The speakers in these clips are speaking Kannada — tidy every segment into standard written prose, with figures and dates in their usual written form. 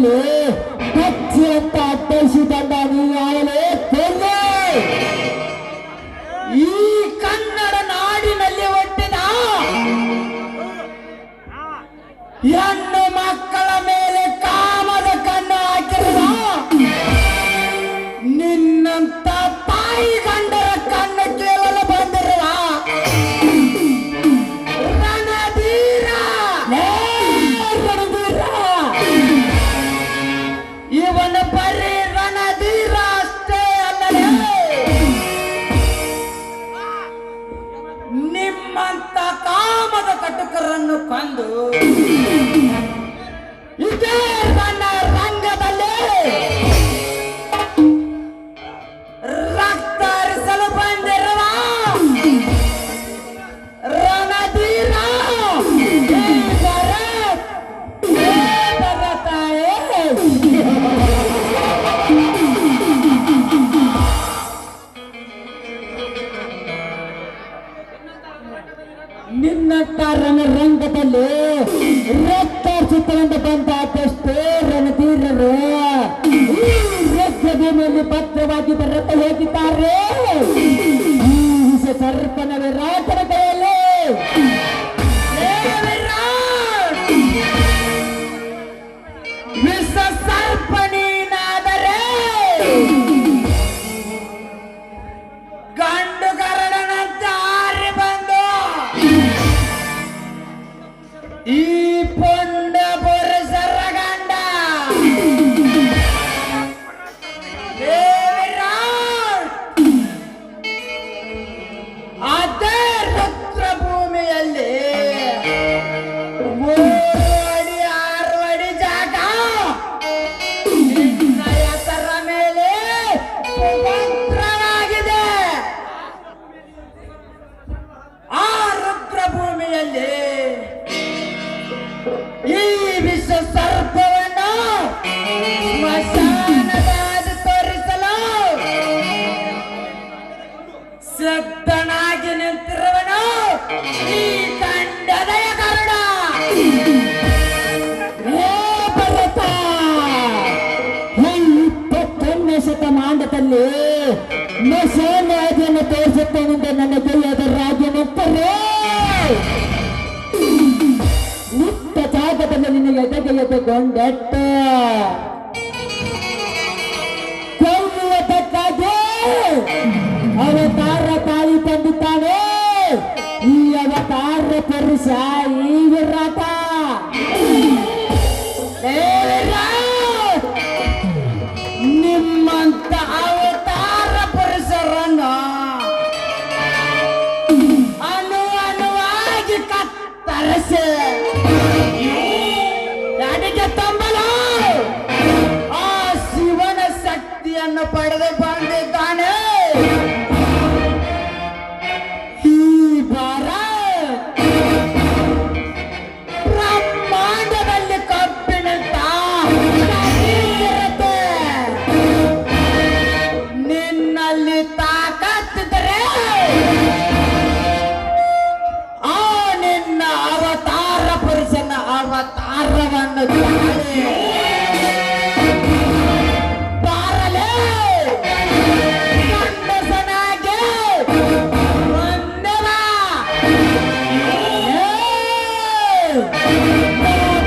ರಂಗದಲ್ಲಿ ಕಚ್ಚಿ ಅಂತ ಅರ್ಥೈಸಿಕೊಂಡ ನೀವಾಗಲೇ ಕೊಲ್ಲೆ. ಈ ಕನ್ನಡ ನಾಡಿನಲ್ಲಿ ಹುಟ್ಟಿದ ಹೆಣ್ಣು ಮಕ್ಕಳ ಮೇಲೆ ಕಾಮದ ಕಣ್ಣು ಹಾಕಿರುವ ನಿನ್ನಂತ ತಾಯಿ ಗಂಡರ ಕಣ್ಣು ಕೇವಲ ಬಂದಿರುವ ರಣಧೀರ ಇವನ ಬರೀ ರಣಧೀರ ಅಷ್ಟೇ ಅಲ್ಲದೆ ನಿಮ್ಮಂತ ಕಾಮದ ಕಟುಕರನ್ನು ಕೊಂದು ಇದೇ ನನ್ನ ರಂಗದಲ್ಲಿ ರಕ್ತ ಹರಿಸಲು ಬಂದಿರುವ ರಣಧೀರ ನಿನ್ನಂತ ರಣರಂಗದಲ್ಲಿ ರಕ್ತ ಚಿತ್ರದಿಂದ ಬಂದಷ್ಟೇ ರಣಧೀರರು ಈ ರಕ್ತಭೂಮಿಯಲ್ಲಿ ಭದ್ರವಾಗಿದ್ದ ರಥ ಹೋಗಿದ್ದಾರೆ. ಈ ವಿಷ ಸರ್ಪನ ವಿರಾಟನ ಕೈಯಲ್ಲಿ ವಿಷ ಸರ್ಪ ನೀನಾದರೆ ಗಂಡು ಗರಡನಂತೆ ಹಾರಿ ಬಂದು ಈ ಪುಂಡ ಪುರುಷರ ಗಂಡ ಅದೇ ರುದ್ರ ಭೂಮಿಯಲ್ಲಿ 3 ಅಡಿ 6 ಅಡಿ ಜಾಗ ನಿನ್ನ ಹೆಸರ ಮೇಲೆ ಪವಿತ್ರವಾಗಿದೆ. ಆ ರುದ್ರ ಭೂಮಿಯಲ್ಲಿ ಈ ವಿಷ ಸರ್ಪವನ್ನು ಸ್ಮಶಾನದಾದಿ ತೋರಿಸಲು ಸಿದ್ಧನಾಗಿ ನಿಂತಿರುವನು ಈ ಕಂಡದಯ ಗರುಡ. ಭರತ, ಈ 21ನೇ ಶತಮಾನದಲ್ಲಿ ಸ್ಮಶಾನದಾದಿಯನ್ನು ತೋರಿಸುತ್ತೇನೆಂದು ನನ್ನ ಗೆಳೆಯದ ರಾಜ್ಯ ನಿಂತರೆ ನಿತ್ತ ಜಾಗದಲ್ಲಿ ನಿನ್ನ ಎದೆಗೆ ಎದೆಗೊಂಡೆಟ್ಟ ಕೊಲ್ಲುವುದಕ್ಕಾಗಿ ಅವತಾರ ತಾಯಿ ತಂದಿದ್ದಾನೆ. ಈ ಅವತಾರ ಪುರುಷ ಈ ವಿರಾಟ. ನಿಮ್ಮಂತ ಅವತಾರ ಪುರುಷರನ್ನು ಅನುವಾಗಿ ಕತ್ತರಿಸಿ ನನಗೆ ತಂಬಲು ಆ ಶಿವನ ಶಕ್ತಿಯನ್ನು ಪಡೆದು ಬಂದಿದ್ದಾನೆ. ಈ ಭಾರತ್ ಬ್ರಹ್ಮಾಂಡದಲ್ಲಿ ಕಬ್ಬಿಣಂತ ಇರುತ್ತೆ. ನಿನ್ನಲ್ಲಿ ತಾಕತ್ತಿದ್ದರೆ ಆ ನಿನ್ನ ಅವತಾರ ಪುರುಷನ ಅವತಾರವನ್ನು ಬಾರಲೇ ಗಂಡಸನಾಗಿ ಒಂದವ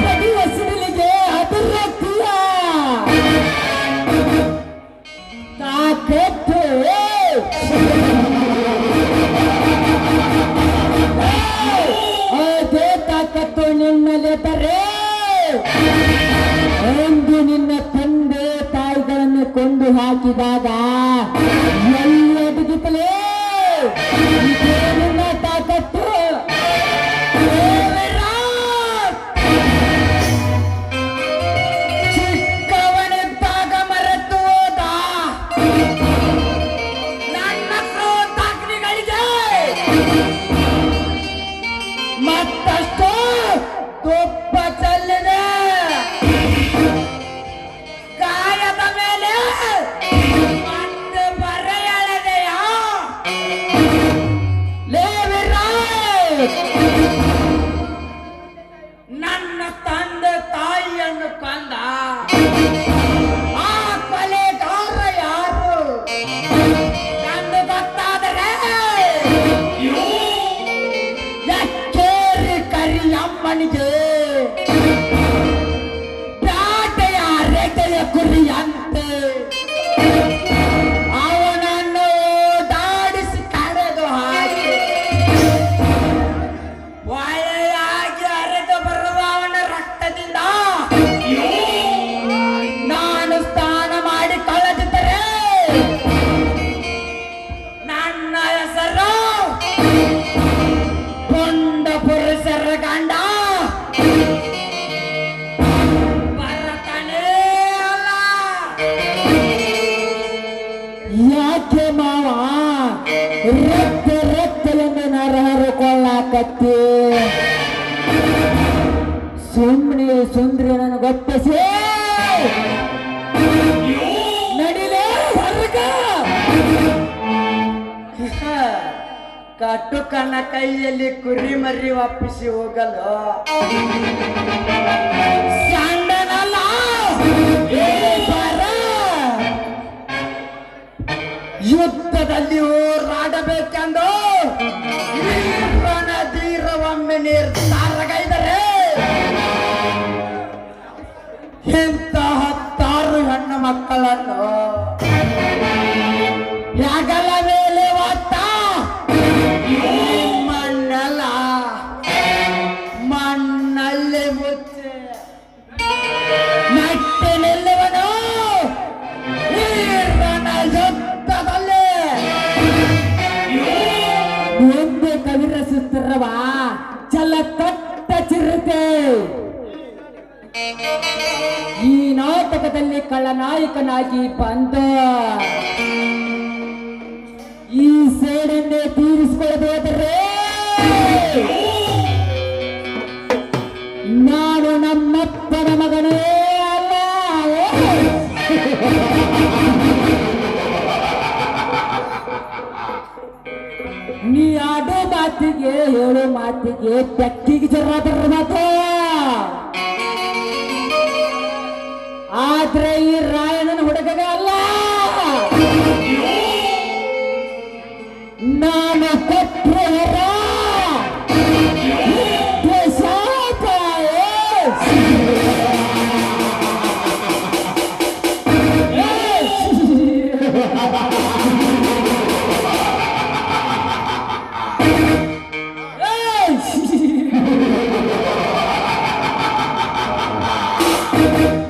ಬಡಿ ಹಸಿರಿಗೆ ಅಭಿವೃದ್ಧಿಯ ತಾಕತ್ತು ಅದೇ ತಾಕತ್ತು ನಿನ್ನಲ್ಲಿದ್ದರೆ ಎಂದು ನಿನ್ನ ತಂದೆ ತಾಯಿಗಳನ್ನು ಕೊಂದು ಹಾಕಿದಾಗ ಎಲ್ಲದಿಗಿತ್ತಲೇ ಇದೇ ನಿನ್ನ ತಾಕತ್ತು. ಚಿಕ್ಕವನಿದ್ದಾಗ ಮರೆತು ಹೋದ ನನ್ನ ಕ್ರೋಧಾಗ್ನಿಗಳಿಗೆ ಮತ್ತಷ್ಟು ತುಪ್ಪ ಚೆಲ್ಲಿದೆ. ಗಾಯದ ಮೇಲೆ ಮತ್ತೆ ಬರೆಯಳದೆಯ ನನ್ನ ತಂದೆ ತಾಯಿಯನ್ನು ಕೊಂದ ನನಗೆ ಬೇಟೆಯ ರೆಟೆಯ ಕುರಿಯಂತೆ ಅವನನ್ನು ಓಡಾಡಿಸಿ ಕರೆದು ಹಾಕಿ ವಾಯೆಯಾಗಿ ಹರಿದು ಬರುವ ಅವನ ರಕ್ತದಿಂದ ನಾನು ಸ್ನಾನ ಮಾಡಿ ಕಳೆದಿದ್ದರೆ ನನ್ನ ಹೆಸರು ಕೊಂಡ ಪುರುಷರ ಗಂಡ ಬರತಾನೇ ಅಲ್ಲ. ಯಾಕೆ ಮಾವ ರಕ್ತ ನರಹರಕೊಳ್ಳಾಕತ್ತಿ? ಸುಮ್ಮನೆ ಸುಂದ್ರಿ ನನಗೊಪ್ಪಿಸಿ ನಡಿಲೇ ಹೊರಗ. ಕಟ್ಟು ಕಣ್ಣ ಕೈಯಲ್ಲಿ ಕುರಿ ಮರಿ ಒಪ್ಪಿಸಿ ಹೋಗಲು ಸಣ್ಣನಲ್ಲ ಬರ. ಯುದ್ಧದಲ್ಲಿ ಹೋರಾಡಬೇಕೆಂದು ಧೀರ ಒಮ್ಮೆ ನಿರ್ಧಾರಗೈದರೆ ಇಂಥ 10 ಹೆಣ್ಣು ಮಕ್ಕಳನ್ನು ಯಾಗಲ ಮೇಲೆ ಒತ್ತ ಮಣ್ಣಲ್ಲ ಮಣ್ಣಲ್ಲಿ ಮುಚ್ಚೆ ನಟ್ಟಿ ನಿಲ್ಲುವನು ವೀರನ ಯುದ್ಧದಲ್ಲಿ. ಒಂದೇ ಕವಿರಸುತ್ತಿರುವ ಚಲ ತೊಟ್ಟ ಚಿರತೆ ಈ ನಾಟಕದಲ್ಲಿ ಕಳ್ಳನಾಯಕನಾಗಿ ಬಂದ ಈ ಸೇಡನ್ನೇ ತೀರಿಸಿಕೊಳ್ಳಬಹುದರೆ ನಾನು ನಮ್ಮಪ್ಪನ ಮಗನೇ ಅಲ್ಲ. ನೀ ಆಡೋ ಮಾತಿಗೆ ಹೇಳೋ ಮಾತಿಗೆ ಬೆಕ್ಕಿಗೆ ಜರ ಬರಬೇಕು. ಆದ್ರೆ ಈ ರಾಯಣ್ಣನ ಹುಡುಗಗ ಅಲ್ಲ. ನಾನು ಕೊಟ್ಟರೆ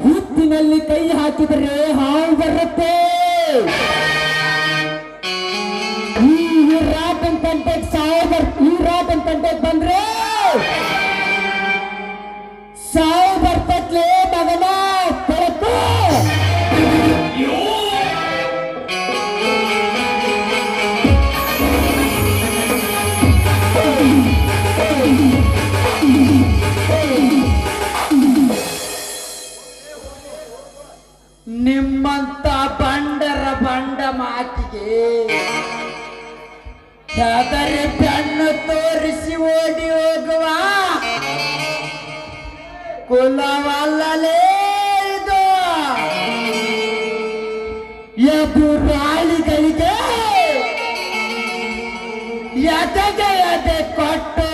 ಹುತ್ತಿನಲ್ಲಿ ಕೈ ಹಾಕಿದರೆ ಹಾವು ಬರುತ್ತೆ. ಈ ರಾಟನ್ ಕಂಟೆಕ್ ಬಂದ್ರೆ ಸಾವು ಬರ್ತತ್ಲೆ ಮಗನ ಕೊಳಕು. ನಿಮ್ಮಂತ ಬಂಡರ ಬಂಡ ಮಾತಿಗೆ ಹೆದರಿ ಬೆನ್ನು ತೋರಿಸಿ ಓಡಿ ಹೋಗುವ ಕುಲವಲ್ಲಲೇ ಇದು. ಎದುರಾಳಿಗಳಿಗೆ ಎದೆಗೆ ಎದೆ ಕೊಟ್ಟು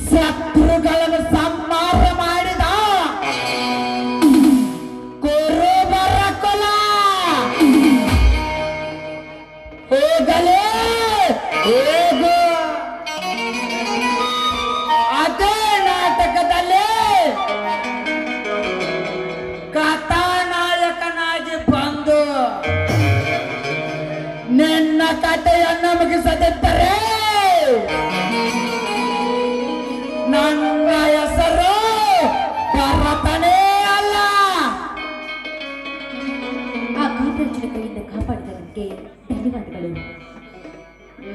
ಶತ್ರುಗಳನ್ನು ಸಂಹಾರ ಮಾಡಿದ ಕುರುಬರ ಕುಲ. ಹೋಗಲೇ ಹೋಗು. ಅದೇ ನಾಟಕದಲ್ಲಿ ಕಥಾನಾಯಕನಾಗಿ ಬಂದು ನಿನ್ನ ಕಥೆಯನ್ನು ಮುಗಿಸದಿದ್ದರೆ ನನ್ನ ಹೆಸರು ಬರತಾನೇ ಅಲ್ಲ. ಆ ಕಾಪಾಡಿದ ಕಾಪಾಡಿದಕ್ಕೆ ಧನ್ಯವಾದಗಳು.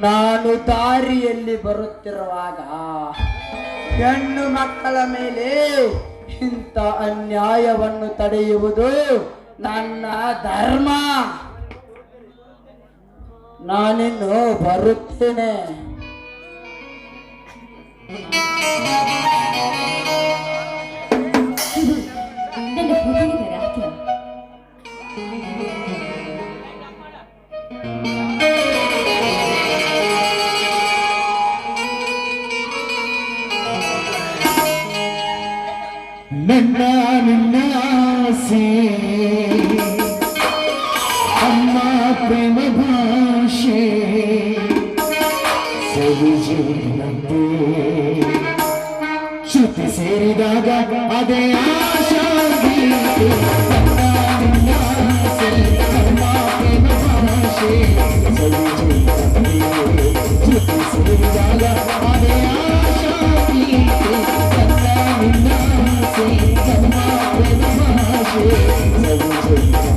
ನಾನು ದಾರಿಯಲ್ಲಿ ಬರುತ್ತಿರುವಾಗ ಹೆಣ್ಣು ಮಕ್ಕಳ ಮೇಲೆ ಇಂಥ ಅನ್ಯಾಯವನ್ನು ತಡೆಯುವುದು ನನ್ನ ಧರ್ಮ. ನಾನಿನ್ನು ಬರುತ್ತೇನೆ. ನನ್ನ ಹೃದಯದ ರಾಜ್ಯ ಆಸೆ ಅಮ್ಮ ಪ್ರೇಮ ಭಾಷೆ ಸವಿಜೇನಂತೆ ಶ್ರುತಿ ಸೇರಿದಾಗ ಅದೇ ಆಶಾ ಗೀತೆ ಅಮ್ಮ ನಿನ್ನ ಆಸೆ ಅಮ್ಮ ಪ್ರೇಮ ಭಾಷೆ ಸವಿಜೇನಂತೆ ಶ್ರುತಿ ಸೇರಿದಾಗ ಅದೇ ಆಶಾ ಗೀತೆ ಅಮ್ಮ ನಿನ್ನ ಆಸೆ ಅಮ್ಮ ಪ್ರೇಮ ಭಾಷೆ ಸವಿಜೇನಂತೆ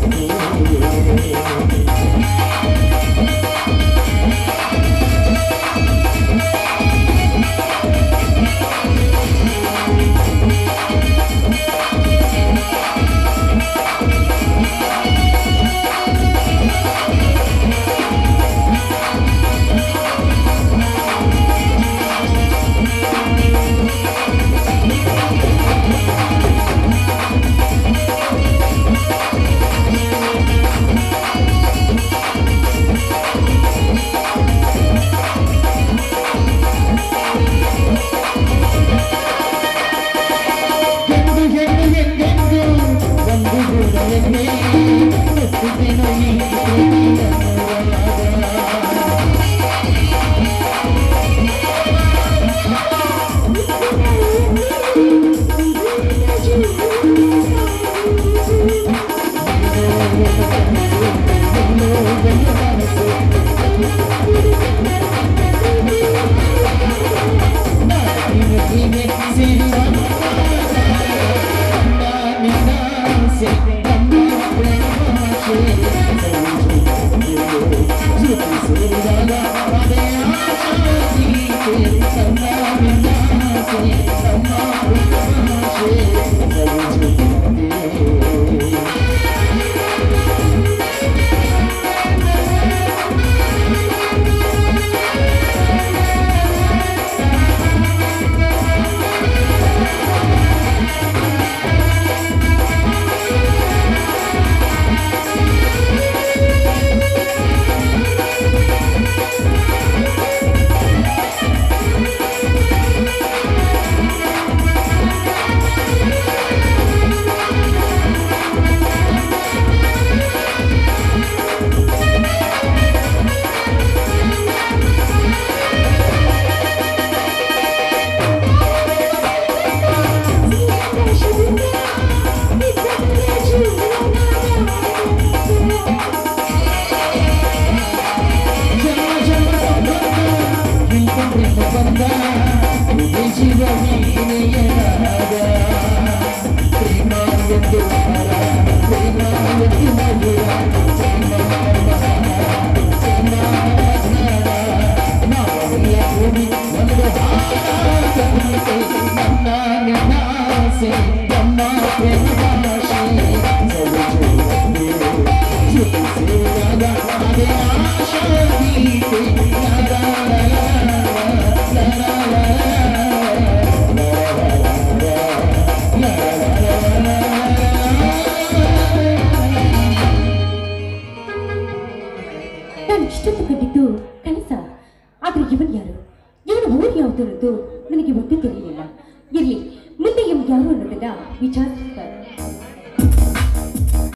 ನಾನು ಇಷ್ಟೊತ್ತು ಕಂಡಿದ್ದು ಕನಸ. ಆದ್ರೆ ಇವನ್ ಯಾರು, ಇವನು ಊರು ಯಾವುದು ಅನ್ನೋದು ನನಗೆ ಒತ್ತು ತಿಳಿಯಲಿಲ್ಲ. ಇರ್ಲಿ, ಮುಂದೆ ಇವ್ ಯಾರು ಅನ್ನೋದನ್ನ ವಿಚಾರಿಸ್ತಾರೆ.